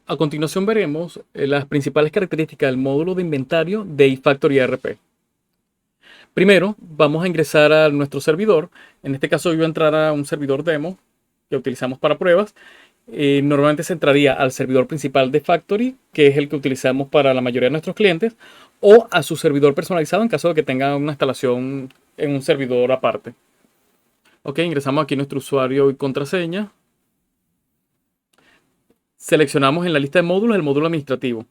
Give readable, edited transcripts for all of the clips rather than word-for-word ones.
A continuación veremos las principales características del módulo de inventario de eFactory ERP. Primero, vamos a ingresar a nuestro servidor. En este caso yo voy a entrar a un servidor demo que utilizamos para pruebas. Normalmente se entraría al servidor principal de Factory, que es el que utilizamos para la mayoría de nuestros clientes, o a su servidor personalizado en caso de que tenga una instalación en un servidor aparte. Ok, ingresamos aquí nuestro usuario y contraseña. Seleccionamos en la lista de módulos el módulo administrativo.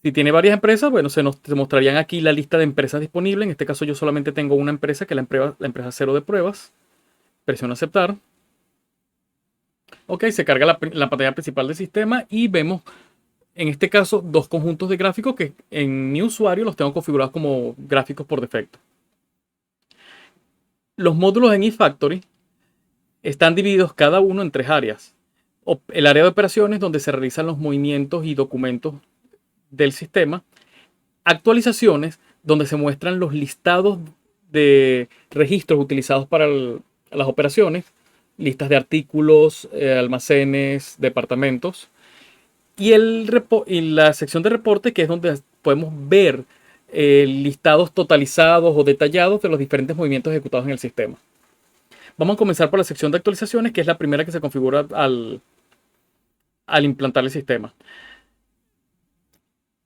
Si tiene varias empresas, bueno, se mostrarían aquí la lista de empresas disponibles. En este caso yo solamente tengo una empresa, que es la empresa cero de pruebas. Presiono aceptar. Ok, se carga la pantalla principal del sistema y vemos en este caso dos conjuntos de gráficos que en mi usuario los tengo configurados como gráficos por defecto. Los módulos en eFactory están divididos cada uno en tres áreas. El área de operaciones, donde se realizan los movimientos y documentos del sistema. Actualizaciones, donde se muestran los listados de registros utilizados para las operaciones, listas de artículos, almacenes, departamentos. Y la sección de reporte, que es donde podemos ver listados totalizados o detallados de los diferentes movimientos ejecutados en el sistema. Vamos a comenzar por la sección de actualizaciones, que es la primera que se configura al implantar el sistema.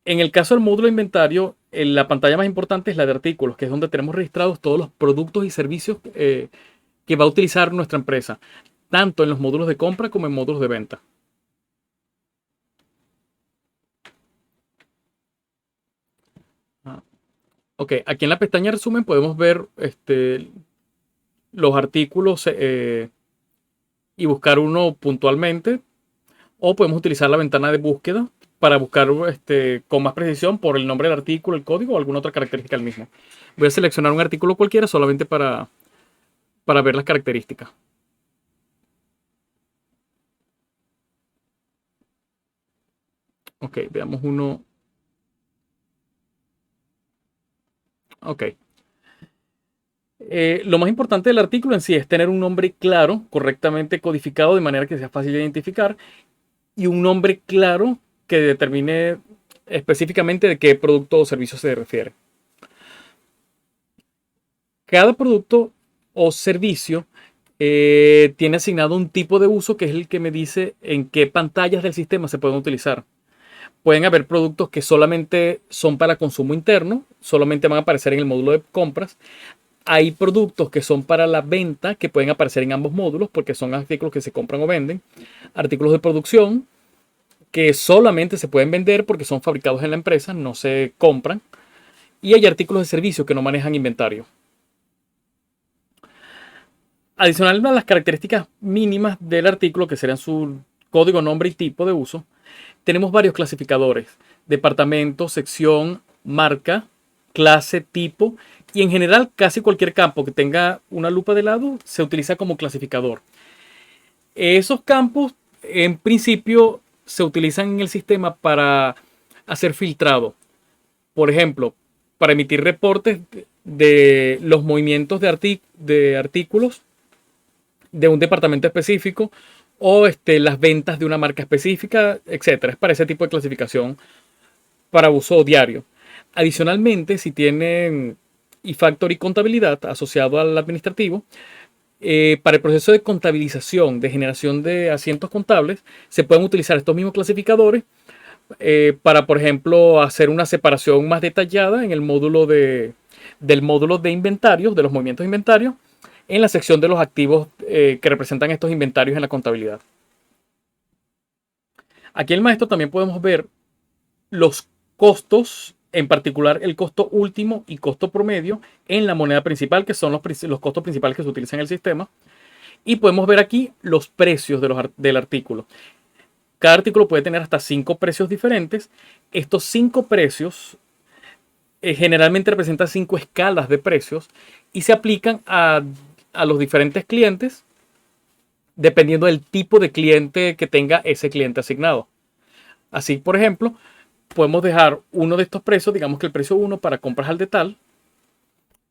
En el caso del módulo de inventario, la pantalla más importante es la de artículos, que es donde tenemos registrados todos los productos y servicios que va a utilizar nuestra empresa, tanto en los módulos de compra como en módulos de venta. Ok, aquí en la pestaña resumen podemos ver los artículos y buscar uno puntualmente, o podemos utilizar la ventana de búsqueda para buscar con más precisión por el nombre del artículo, el código o alguna otra característica del mismo. Voy a seleccionar un artículo cualquiera solamente para ver las características. Ok, veamos uno. Ok. Lo más importante del artículo en sí es tener un nombre claro, correctamente codificado de manera que sea fácil de identificar, y un nombre claro que determine específicamente de qué producto o servicio se refiere. Cada producto o servicio tiene asignado un tipo de uso que es el que me dice en qué pantallas del sistema se pueden utilizar. Pueden haber productos que solamente son para consumo interno, solamente van a aparecer en el módulo de compras. Hay productos que son para la venta, que pueden aparecer en ambos módulos porque son artículos que se compran o venden. Artículos de producción, que solamente se pueden vender porque son fabricados en la empresa, no se compran. Y hay artículos de servicio que no manejan inventario. Adicional a las características mínimas del artículo, que serían su código, nombre y tipo de uso, tenemos varios clasificadores: departamento, sección, marca, clase, tipo, y en general casi cualquier campo que tenga una lupa de lado se utiliza como clasificador. Esos campos en principio se utilizan en el sistema para hacer filtrado. Por ejemplo, para emitir reportes de los movimientos de artículos de un departamento específico, o las ventas de una marca específica, etcétera. Es para ese tipo de clasificación para uso diario. Adicionalmente, si tienen eFactory contabilidad asociado al administrativo, para el proceso de contabilización, de generación de asientos contables, se pueden utilizar estos mismos clasificadores para, por ejemplo, hacer una separación más detallada en el módulo del módulo de inventarios, de los movimientos de inventario, en la sección de los activos que representan estos inventarios en la contabilidad. Aquí en el maestro también podemos ver los costos, en particular el costo último y costo promedio en la moneda principal, que son los costos principales que se utilizan en el sistema. Y podemos ver aquí los precios del artículo. Cada artículo puede tener hasta 5 precios diferentes. Estos 5 precios generalmente representan 5 escalas de precios y se aplican a los diferentes clientes dependiendo del tipo de cliente que tenga ese cliente asignado. Así, por ejemplo, podemos dejar uno de estos precios, digamos que el precio 1 para compras al detalle,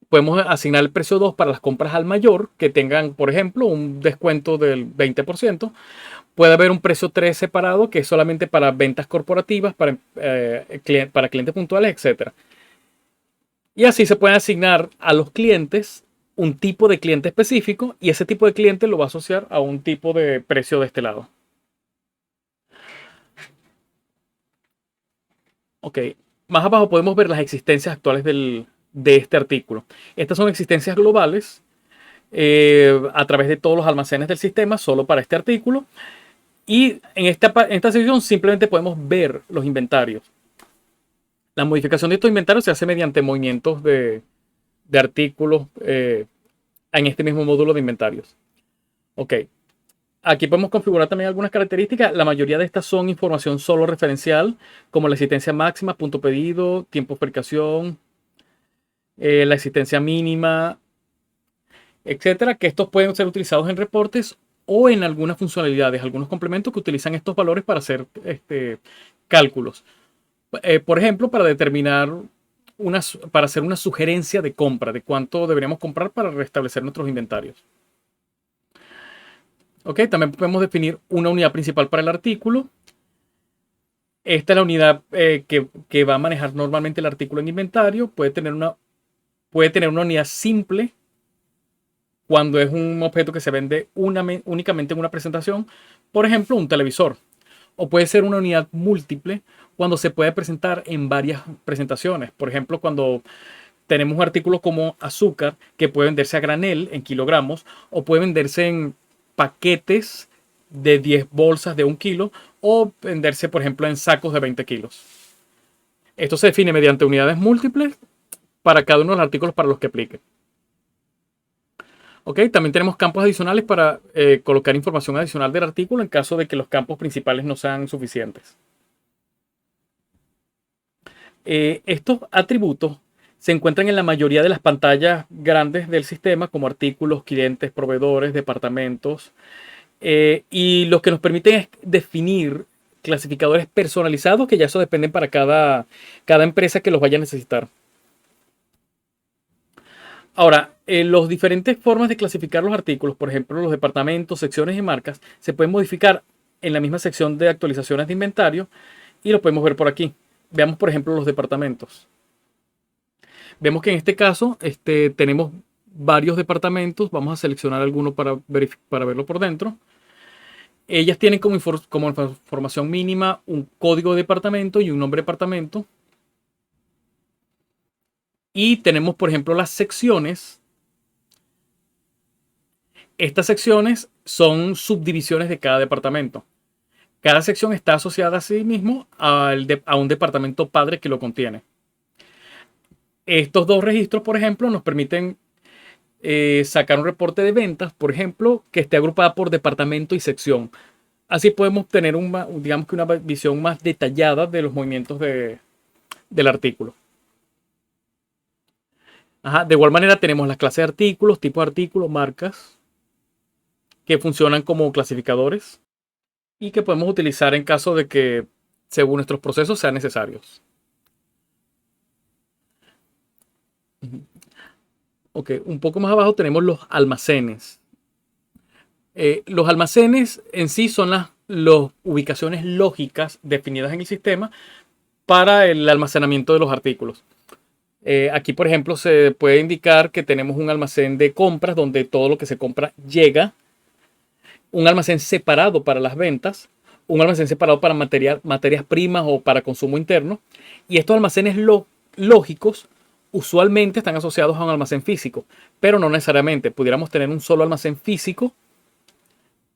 Podemos asignar el precio 2 para las compras al mayor, que tengan, por ejemplo, un descuento del 20%. Puede haber un precio 3 separado, que es solamente para ventas corporativas, para clientes puntuales, etc. Y así se pueden asignar a los clientes un tipo de cliente específico y ese tipo de cliente lo va a asociar a un tipo de precio de este lado. Ok, más abajo podemos ver las existencias actuales de este artículo. Estas son existencias globales a través de todos los almacenes del sistema, solo para este artículo. Y en esta sección simplemente podemos ver los inventarios. La modificación de estos inventarios se hace mediante movimientos de artículos en este mismo módulo de inventarios. Ok. Aquí podemos configurar también algunas características. La mayoría de estas son información solo referencial, como la existencia máxima, punto pedido, tiempo de fabricación, la existencia mínima, etcétera, que estos pueden ser utilizados en reportes o en algunas funcionalidades, algunos complementos que utilizan estos valores para hacer cálculos. Por ejemplo, para determinar para hacer una sugerencia de compra, de cuánto deberíamos comprar para restablecer nuestros inventarios. Ok, también podemos definir una unidad principal para el artículo. Esta es la unidad que va a manejar normalmente el artículo en inventario. Puede tener una unidad simple cuando es un objeto que se vende únicamente en una presentación. Por ejemplo, un televisor. O puede ser una unidad múltiple cuando se puede presentar en varias presentaciones. Por ejemplo, cuando tenemos un artículo como azúcar que puede venderse a granel en kilogramos o puede venderse en paquetes de 10 bolsas de 1 kilo o venderse, por ejemplo, en sacos de 20 kilos. Esto se define mediante unidades múltiples para cada uno de los artículos para los que aplique. Ok, también tenemos campos adicionales para colocar información adicional del artículo en caso de que los campos principales no sean suficientes. Estos atributos se encuentran en la mayoría de las pantallas grandes del sistema, como artículos, clientes, proveedores, departamentos, y lo que nos permiten es definir clasificadores personalizados, que ya eso dependen para cada empresa que los vaya a necesitar. Ahora, las diferentes formas de clasificar los artículos, por ejemplo, los departamentos, secciones y marcas, se pueden modificar en la misma sección de actualizaciones de inventario y lo podemos ver por aquí. Veamos, por ejemplo, los departamentos. Vemos que en este caso tenemos varios departamentos. Vamos a seleccionar alguno para verlo por dentro. Ellas tienen como información mínima un código de departamento y un nombre de departamento. Y tenemos, por ejemplo, las secciones. Estas secciones son subdivisiones de cada departamento. Cada sección está asociada a sí mismo a un departamento padre que lo contiene. Estos dos registros, por ejemplo, nos permiten sacar un reporte de ventas, por ejemplo, que esté agrupada por departamento y sección. Así podemos tener digamos que una visión más detallada de los movimientos del artículo. Ajá, de igual manera tenemos las clases de artículos, tipos de artículos, marcas, que funcionan como clasificadores y que podemos utilizar en caso de que, según nuestros procesos, sean necesarios. Ok, un poco más abajo tenemos los almacenes. Los almacenes en sí son las ubicaciones lógicas definidas en el sistema para el almacenamiento de los artículos. Aquí, por ejemplo, se puede indicar que tenemos un almacén de compras donde todo lo que se compra llega, un almacén separado para las ventas, un almacén separado para materias primas o para consumo interno. Y estos almacenes lógicos usualmente están asociados a un almacén físico, pero no necesariamente. Pudiéramos tener un solo almacén físico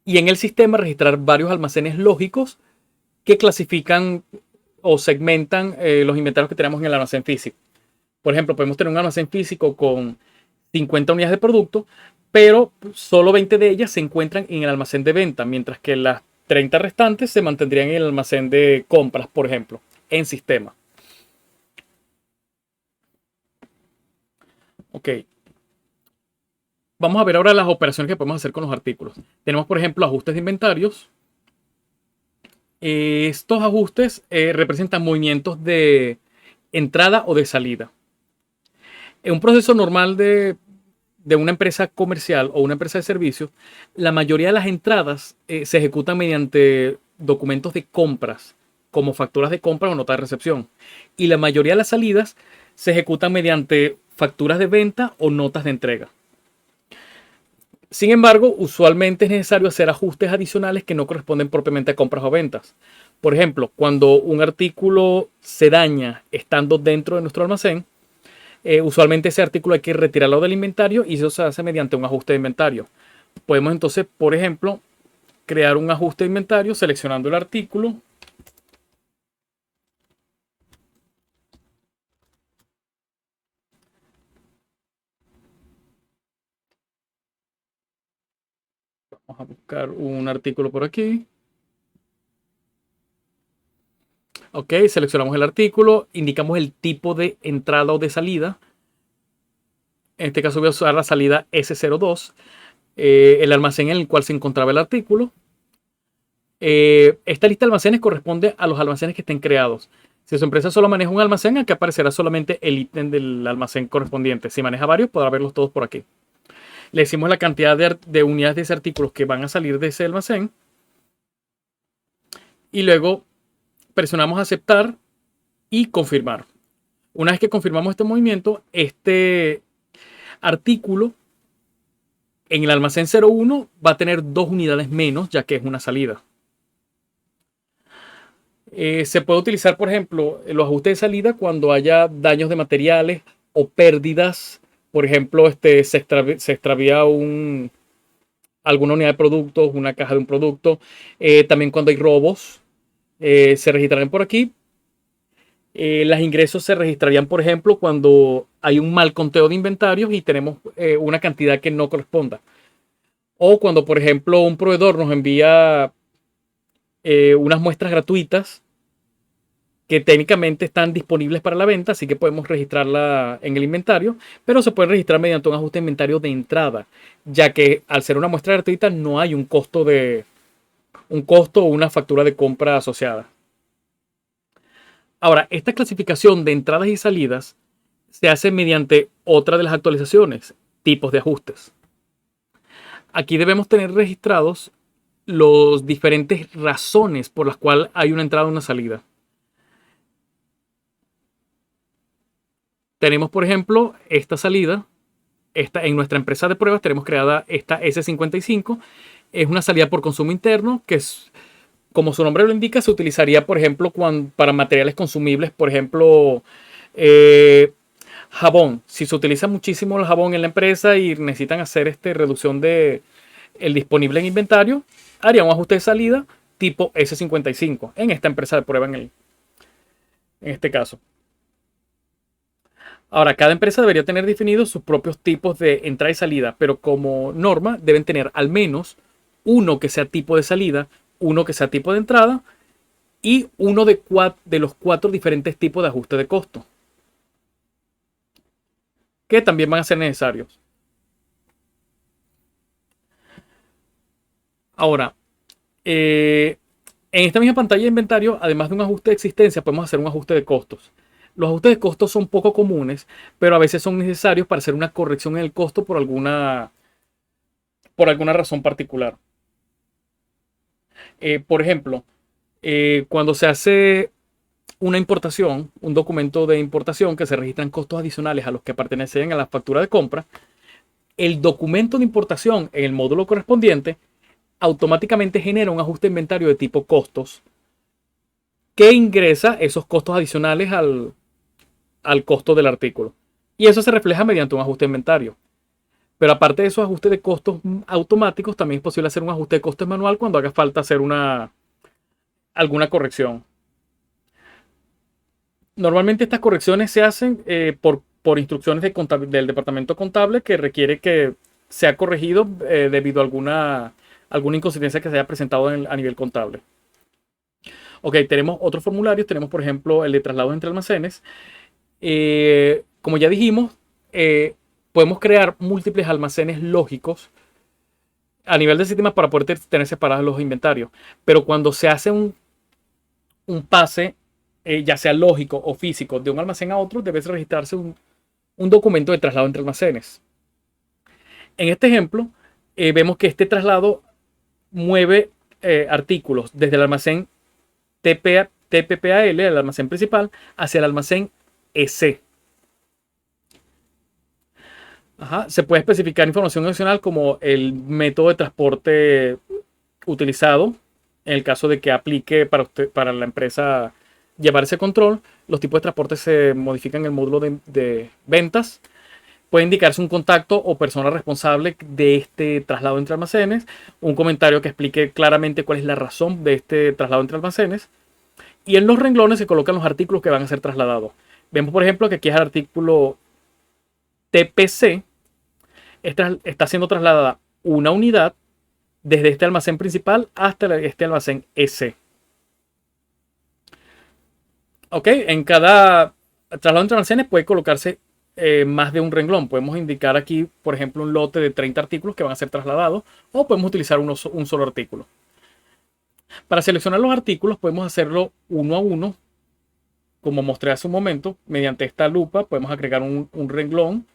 y en el sistema registrar varios almacenes lógicos que clasifican o segmentan los inventarios que tenemos en el almacén físico. Por ejemplo, podemos tener un almacén físico con 50 unidades de producto, pero solo 20 de ellas se encuentran en el almacén de venta, mientras que las 30 restantes se mantendrían en el almacén de compras, por ejemplo, en sistema. Ok. Vamos a ver ahora las operaciones que podemos hacer con los artículos. Tenemos, por ejemplo, ajustes de inventarios. Estos ajustes representan movimientos de entrada o de salida. En un proceso normal de una empresa comercial o una empresa de servicios, la mayoría de las entradas se ejecutan mediante documentos de compras, como facturas de compra o nota de recepción. Y la mayoría de las salidas se ejecutan mediante facturas de venta o notas de entrega. Sin embargo, usualmente es necesario hacer ajustes adicionales que no corresponden propiamente a compras o ventas. Por ejemplo, cuando un artículo se daña estando dentro de nuestro almacén, usualmente ese artículo hay que retirarlo del inventario y eso se hace mediante un ajuste de inventario. Podemos entonces, por ejemplo, crear un ajuste de inventario seleccionando el artículo. Vamos a buscar un artículo por aquí. Ok, seleccionamos el artículo, indicamos el tipo de entrada o de salida. En este caso voy a usar la salida S02, el almacén en el cual se encontraba el artículo. Esta lista de almacenes corresponde a los almacenes que estén creados. Si su empresa solo maneja un almacén, aquí aparecerá solamente el ítem del almacén correspondiente. Si maneja varios, podrá verlos todos por aquí. Le decimos la cantidad de unidades de ese artículo que van a salir de ese almacén. Y luego presionamos aceptar y confirmar. Una vez que confirmamos este movimiento, este artículo en el almacén 01 va a tener 2 unidades menos, ya que es una salida. Se puede utilizar, por ejemplo, los ajustes de salida cuando haya daños de materiales o pérdidas. Por ejemplo, se extravía alguna unidad de productos, una caja de un producto. También cuando hay robos, se registrarán por aquí. Los ingresos se registrarían, por ejemplo, cuando hay un mal conteo de inventarios y tenemos una cantidad que no corresponda. O cuando, por ejemplo, un proveedor nos envía unas muestras gratuitas que técnicamente están disponibles para la venta, así que podemos registrarla en el inventario, pero se puede registrar mediante un ajuste de inventario de entrada, ya que al ser una muestra gratuita no hay un costo o una factura de compra asociada. Ahora, esta clasificación de entradas y salidas se hace mediante otra de las actualizaciones, tipos de ajustes. Aquí debemos tener registrados los diferentes razones por las cuales hay una entrada o una salida. Tenemos, por ejemplo, esta salida. En nuestra empresa de pruebas tenemos creada esta S55. Es una salida por consumo interno que es, como su nombre lo indica, se utilizaría, por ejemplo, para materiales consumibles, por ejemplo, jabón. Si se utiliza muchísimo el jabón en la empresa y necesitan hacer reducción de el disponible en inventario, haría un ajuste de salida tipo S55 en esta empresa de prueba en este caso. Ahora, cada empresa debería tener definidos sus propios tipos de entrada y salida, pero como norma deben tener al menos uno que sea tipo de salida, uno que sea tipo de entrada y uno de los 4 diferentes tipos de ajuste de costo, que también van a ser necesarios. Ahora, en esta misma pantalla de inventario, además de un ajuste de existencia, podemos hacer un ajuste de costos. Los ajustes de costos son poco comunes, pero a veces son necesarios para hacer una corrección en el costo por alguna razón particular. Por ejemplo, cuando se hace una importación, un documento de importación que se registran costos adicionales a los que pertenecen a la factura de compra, el documento de importación en el módulo correspondiente automáticamente genera un ajuste de inventario de tipo costos que ingresa esos costos adicionales al costo del artículo. Y eso se refleja mediante un ajuste de inventario. Pero aparte de esos ajustes de costos automáticos, también es posible hacer un ajuste de costos manual cuando haga falta hacer alguna corrección. Normalmente estas correcciones se hacen por instrucciones del departamento contable que requiere que sea corregido debido a alguna inconsistencia que se haya presentado a nivel contable. Ok, tenemos otros formularios. Tenemos, por ejemplo, el de traslados entre almacenes. Como ya dijimos, podemos crear múltiples almacenes lógicos a nivel del sistema para poder tener separados los inventarios. Pero cuando se hace un pase, ya sea lógico o físico, de un almacén a otro, debe registrarse un documento de traslado entre almacenes. En este ejemplo, vemos que este traslado mueve artículos desde el almacén TPPAL, el almacén principal, hacia el almacén EC. Ajá. Se puede especificar información adicional como el método de transporte utilizado en el caso de que aplique para la empresa llevar ese control. Los tipos de transporte se modifican en el módulo de ventas. Puede indicarse un contacto o persona responsable de este traslado entre almacenes, un comentario que explique claramente cuál es la razón de este traslado entre almacenes. Y en los renglones se colocan los artículos que van a ser trasladados. Vemos, por ejemplo, que aquí es el artículo TPC. Está siendo trasladada una unidad desde este almacén principal hasta este almacén S. Ok, en cada traslado entre almacenes puede colocarse más de un renglón. Podemos indicar aquí, por ejemplo, un lote de 30 artículos que van a ser trasladados, o podemos utilizar un solo artículo. Para seleccionar los artículos podemos hacerlo uno a uno, como mostré hace un momento. Mediante esta lupa podemos agregar un renglón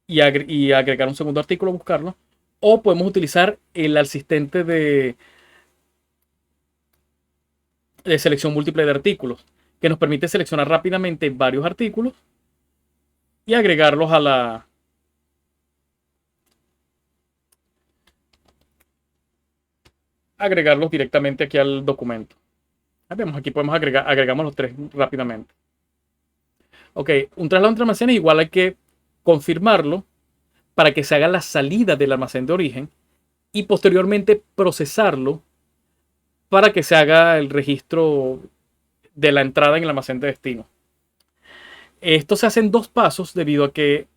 y agregar un segundo artículo, buscarlo. O podemos utilizar el asistente de selección múltiple de artículos, que nos permite seleccionar rápidamente varios artículos y agregarlos directamente aquí al documento. Vemos aquí podemos agregamos los tres rápidamente. Ok, un traslado entre almacenes igual hay que confirmarlo para que se haga la salida del almacén de origen y posteriormente procesarlo para que se haga el registro de la entrada en el almacén de destino. Esto se hace en dos pasos debido a que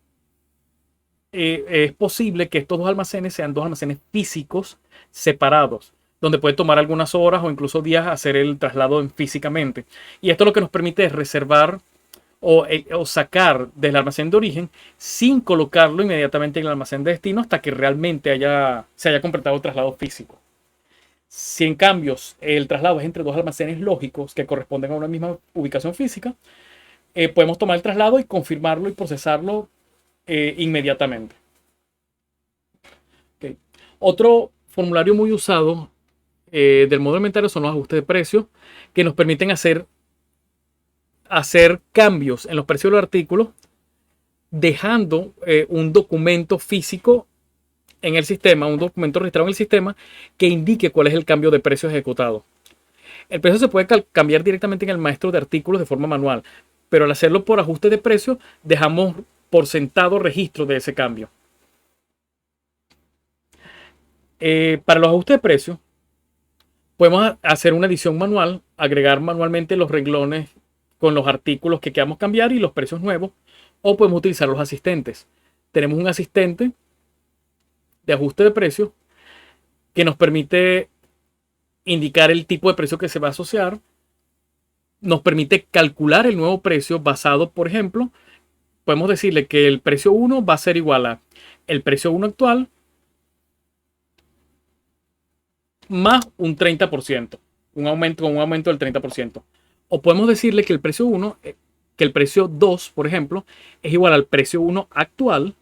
es posible que estos dos almacenes sean dos almacenes físicos separados, donde puede tomar algunas horas o incluso días hacer el traslado físicamente. Y esto lo que nos permite es reservar o sacar del almacén de origen sin colocarlo inmediatamente en el almacén de destino hasta que realmente se haya completado el traslado físico. Si en cambio el traslado es entre dos almacenes lógicos que corresponden a una misma ubicación física, podemos tomar el traslado y confirmarlo y procesarlo inmediatamente. Okay. Otro formulario muy usado del módulo de inventario son los ajustes de precios, que nos permiten hacer cambios en los precios de los artículos, dejando un documento físico en el sistema, un documento registrado en el sistema que indique cuál es el cambio de precio ejecutado. El precio se puede cambiar directamente en el maestro de artículos de forma manual, pero al hacerlo por ajuste de precio, dejamos por sentado registro de ese cambio. Para los ajustes de precio, podemos hacer una edición manual, agregar manualmente los renglones con los artículos que queramos cambiar y los precios nuevos, o podemos utilizar los asistentes. Tenemos un asistente de ajuste de precio que nos permite indicar el tipo de precio que se va a asociar, nos permite calcular el nuevo precio basado, por ejemplo, podemos decirle que el precio 1 va a ser igual a el precio 1 actual más un 30%, un aumento del 30%. O podemos decirle que el precio 1, que el precio 2, por ejemplo, es igual al precio 1 actual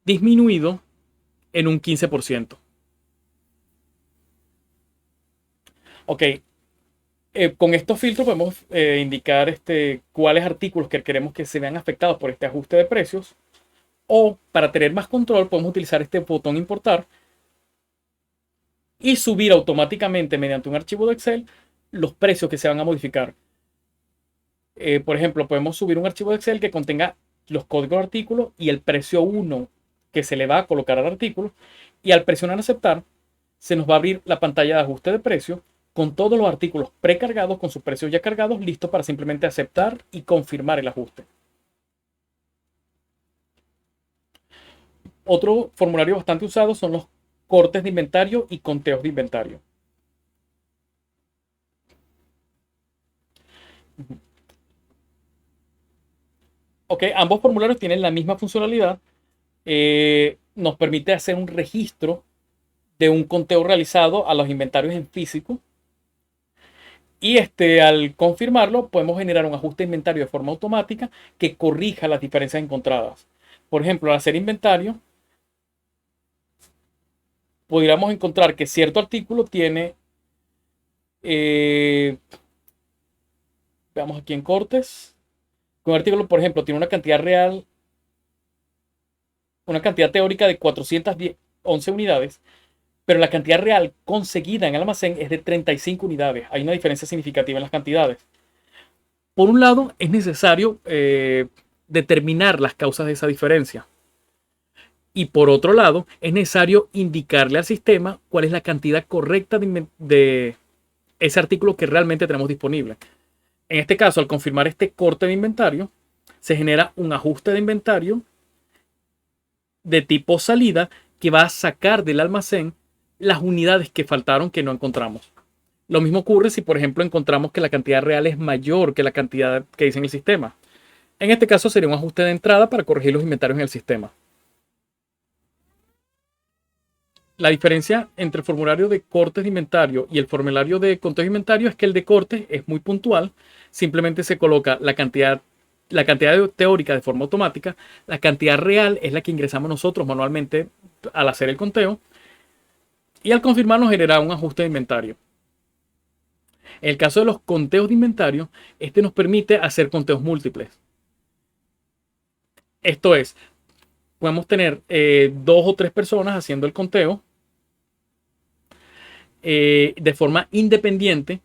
disminuido en un 15%. Ok, con estos filtros podemos indicar cuáles artículos que queremos que se vean afectados por este ajuste de precios. O para tener más control podemos utilizar este botón importar y subir automáticamente mediante un archivo de Excel los precios que se van a modificar. Por ejemplo, podemos subir un archivo de Excel que contenga los códigos de artículo y el precio 1 que se le va a colocar al artículo, y al presionar aceptar se nos va a abrir la pantalla de ajuste de precio con todos los artículos precargados con sus precios ya cargados, listos para simplemente aceptar y confirmar el ajuste. Otro formulario bastante usado son los cortes de inventario y conteos de inventario. Ok, ambos formularios tienen la misma funcionalidad. Nos permite hacer un registro de un conteo realizado a los inventarios en físico Y al confirmarlo, podemos generar un ajuste de inventario de forma automática que corrija las diferencias encontradas. Por ejemplo, al hacer inventario, podríamos encontrar que cierto artículo tiene, eh, veamos aquí en cortes, que un artículo, por ejemplo, tiene una cantidad real, una cantidad teórica de 411 unidades, pero la cantidad real conseguida en el almacén es de 35 unidades. Hay una diferencia significativa en las cantidades. Por un lado, es necesario determinar las causas de esa diferencia. Y por otro lado, es necesario indicarle al sistema cuál es la cantidad correcta de ese artículo que realmente tenemos disponible. En este caso, al confirmar este corte de inventario, se genera un ajuste de inventario de tipo salida que va a sacar del almacén las unidades que faltaron que no encontramos. Lo mismo ocurre si, por ejemplo, encontramos que la cantidad real es mayor que la cantidad que dice en el sistema. En este caso sería un ajuste de entrada para corregir los inventarios en el sistema. La diferencia entre el formulario de cortes de inventario y el formulario de conteo de inventario es que el de cortes es muy puntual. Simplemente se coloca la cantidad teórica de forma automática. La cantidad real es la que ingresamos nosotros manualmente al hacer el conteo. Y al confirmar nos genera un ajuste de inventario. En el caso de los conteos de inventario, este nos permite hacer conteos múltiples. Esto es, podemos tener dos o tres personas haciendo el conteo de forma independiente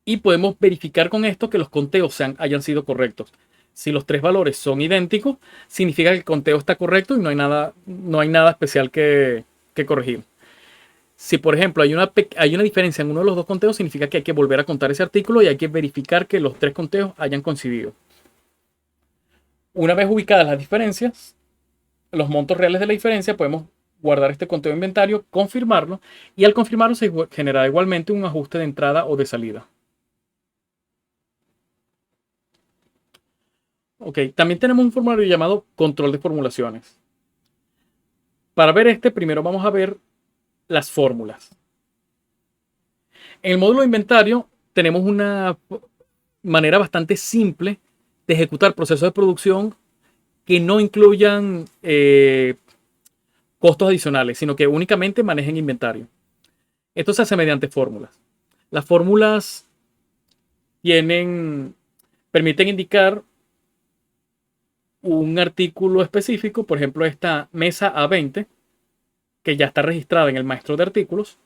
y podemos verificar con esto que los conteos hayan sido correctos. Si los tres valores son idénticos, significa que el conteo está correcto y no hay nada especial que corregir. Si, por ejemplo, hay una diferencia en uno de los dos conteos, significa que hay que volver a contar ese artículo y hay que verificar que los tres conteos hayan coincidido. Una vez ubicadas las diferencias, los montos reales de la diferencia, podemos guardar este conteo de inventario, confirmarlo y al confirmarlo se genera igualmente un ajuste de entrada o de salida. Ok, también tenemos un formulario llamado control de formulaciones. Para ver primero vamos a ver las fórmulas. En el módulo de inventario tenemos una manera bastante simple de ejecutar procesos de producción que no incluyan costos adicionales, sino que únicamente manejen inventario. Esto se hace mediante fórmulas. Las fórmulas permiten indicar un artículo específico, por ejemplo, esta mesa A20, que ya está registrada en el maestro de artículos,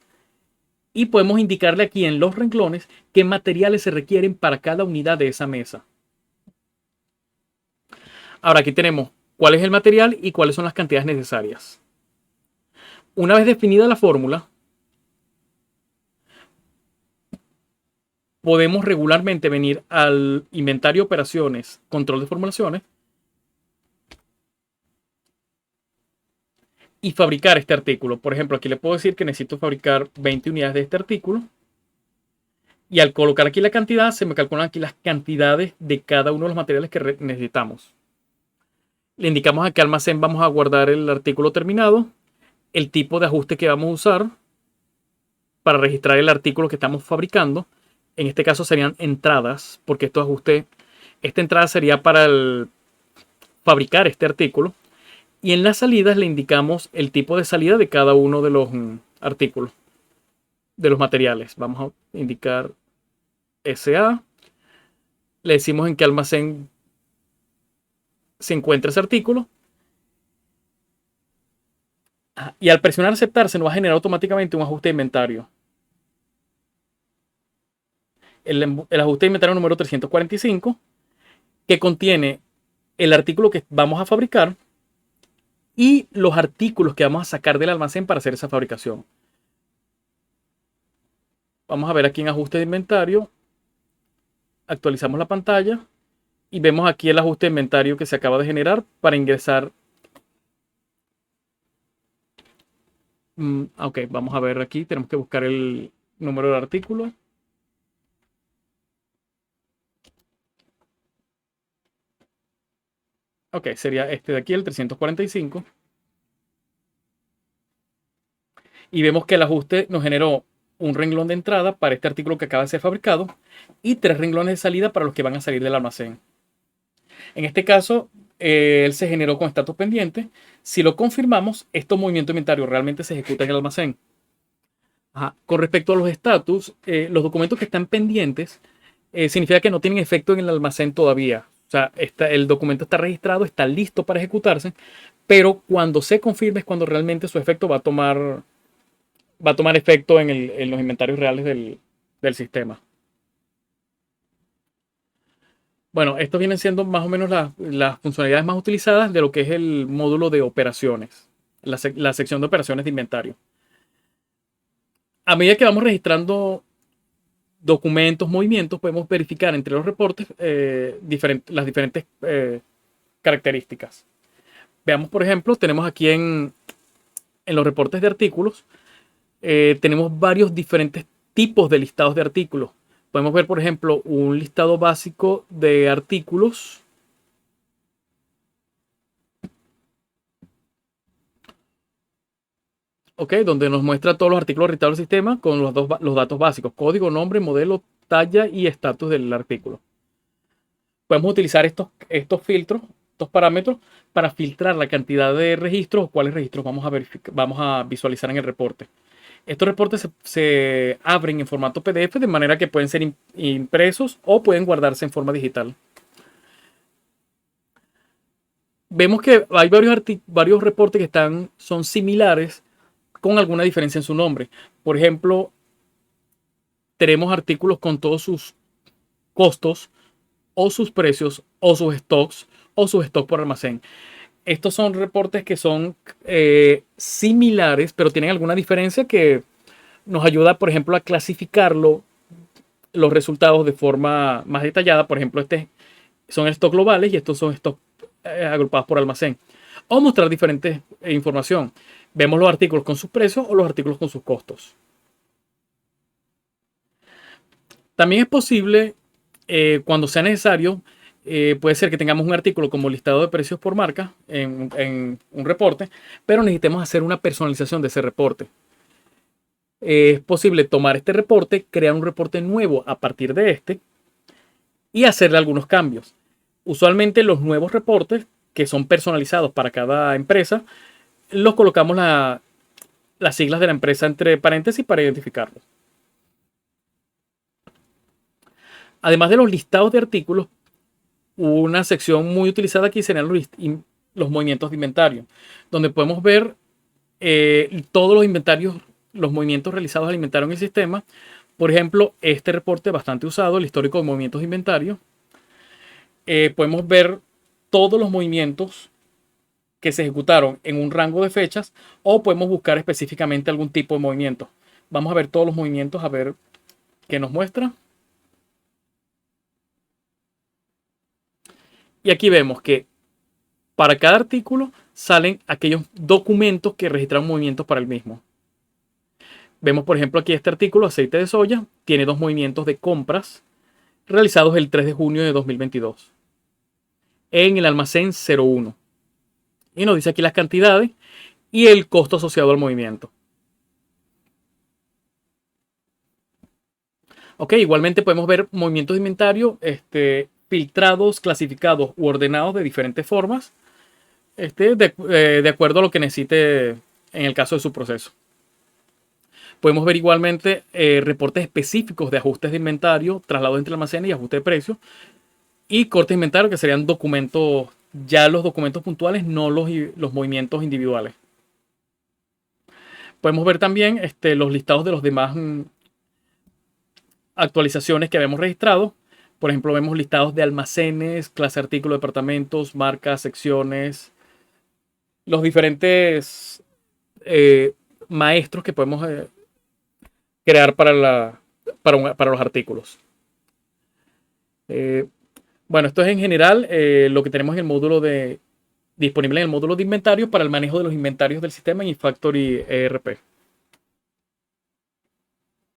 y podemos indicarle aquí en los renglones qué materiales se requieren para cada unidad de esa mesa. Ahora aquí tenemos cuál es el material y cuáles son las cantidades necesarias. Una vez definida la fórmula, podemos regularmente venir al inventario operaciones, control de formulaciones y fabricar este artículo. Por ejemplo, aquí le puedo decir que necesito fabricar 20 unidades de este artículo. Y al colocar aquí la cantidad, se me calculan aquí las cantidades de cada uno de los materiales que necesitamos. Le indicamos a qué almacén vamos a guardar el artículo terminado, el tipo de ajuste que vamos a usar para registrar el artículo que estamos fabricando. En este caso serían entradas, porque esta entrada sería para fabricar este artículo. Y en las salidas le indicamos el tipo de salida de cada uno de los artículos, de los materiales. Vamos a indicar SA. Le decimos en qué almacén se encuentra ese artículo. Y al presionar aceptar se nos va a generar automáticamente un ajuste de inventario. El ajuste de inventario número 345, que contiene el artículo que vamos a fabricar y los artículos que vamos a sacar del almacén para hacer esa fabricación. Vamos a ver aquí en ajuste de inventario. Actualizamos la pantalla y vemos aquí el ajuste de inventario que se acaba de generar para ingresar. Ok, vamos a ver aquí. Tenemos que buscar el número del artículo. Ok, sería este de aquí, el 345. Y vemos que el ajuste nos generó un renglón de entrada para este artículo que acaba de ser fabricado y 3 renglones de salida para los que van a salir del almacén. En este caso, él se generó con estatus pendiente. Si lo confirmamos, estos movimientos de inventario realmente se ejecutan en el almacén. Ajá. Con respecto a los estatus, los documentos que están pendientes significa que no tienen efecto en el almacén todavía. O sea, el documento está registrado, está listo para ejecutarse, pero cuando se confirme es cuando realmente su efecto va a tomar efecto en los inventarios reales del sistema. Bueno, estos vienen siendo más o menos las funcionalidades más utilizadas de lo que es el módulo de operaciones, la sección de operaciones de inventario. A medida que vamos registrando documentos, movimientos, podemos verificar entre los reportes las diferentes características. Veamos, por ejemplo, tenemos aquí en los reportes de artículos, tenemos varios diferentes tipos de listados de artículos. Podemos ver, por ejemplo, un listado básico de artículos. Ok, donde nos muestra todos los artículos registrados del sistema con los datos básicos: código, nombre, modelo, talla y estatus del artículo. Podemos utilizar estos filtros, estos parámetros, para filtrar la cantidad de registros o cuáles registros vamos a visualizar en el reporte. Estos reportes se abren en formato PDF de manera que pueden ser impresos o pueden guardarse en forma digital. Vemos que hay varios reportes que son similares con alguna diferencia en su nombre. Por ejemplo, tenemos artículos con todos sus costos o sus precios o sus stock por almacén. Estos son reportes que son similares, pero tienen alguna diferencia que nos ayuda, por ejemplo, a clasificarlo, los resultados de forma más detallada. Por ejemplo, son stock globales y estos son stock agrupados por almacén. O mostrar diferentes información. Vemos los artículos con sus precios o los artículos con sus costos. También es posible, cuando sea necesario, puede ser que tengamos un artículo como listado de precios por marca en un reporte, pero necesitemos hacer una personalización de ese reporte. Es posible tomar este reporte, crear un reporte nuevo a partir de este y hacerle algunos cambios. Usualmente los nuevos reportes, que son personalizados para cada empresa, los colocamos las siglas de la empresa entre paréntesis para identificarlos. Además de los listados de artículos, una sección muy utilizada aquí serían los movimientos de inventario, donde podemos ver todos los inventarios, los movimientos realizados al inventario en el sistema. Por ejemplo, este reporte bastante usado, el histórico de movimientos de inventario. Podemos ver todos los movimientos que se ejecutaron en un rango de fechas, o podemos buscar específicamente algún tipo de movimiento. Vamos a ver todos los movimientos, a ver qué nos muestra. Y aquí vemos que para cada artículo salen aquellos documentos que registraron movimientos para el mismo. Vemos, por ejemplo, aquí este artículo, aceite de soya, tiene 2 movimientos de compras realizados el 3 de junio de 2022 en el almacén 01. Y nos dice aquí las cantidades y el costo asociado al movimiento. Ok, igualmente podemos ver movimientos de inventario filtrados, clasificados u ordenados de diferentes formas, de acuerdo a lo que necesite en el caso de su proceso. Podemos ver igualmente reportes específicos de ajustes de inventario, traslado entre almacenes y ajuste de precios. Y cortes de inventario, que serían documentos, ya los documentos puntuales, no los movimientos individuales. Podemos ver también los listados de los demás actualizaciones que habíamos registrado. Por ejemplo, vemos listados de almacenes, clase artículo, departamentos, marcas, secciones, los diferentes maestros que podemos crear para los artículos. Bueno, esto es en general lo que tenemos en el módulo disponible en el módulo de inventario para el manejo de los inventarios del sistema en eFactory ERP.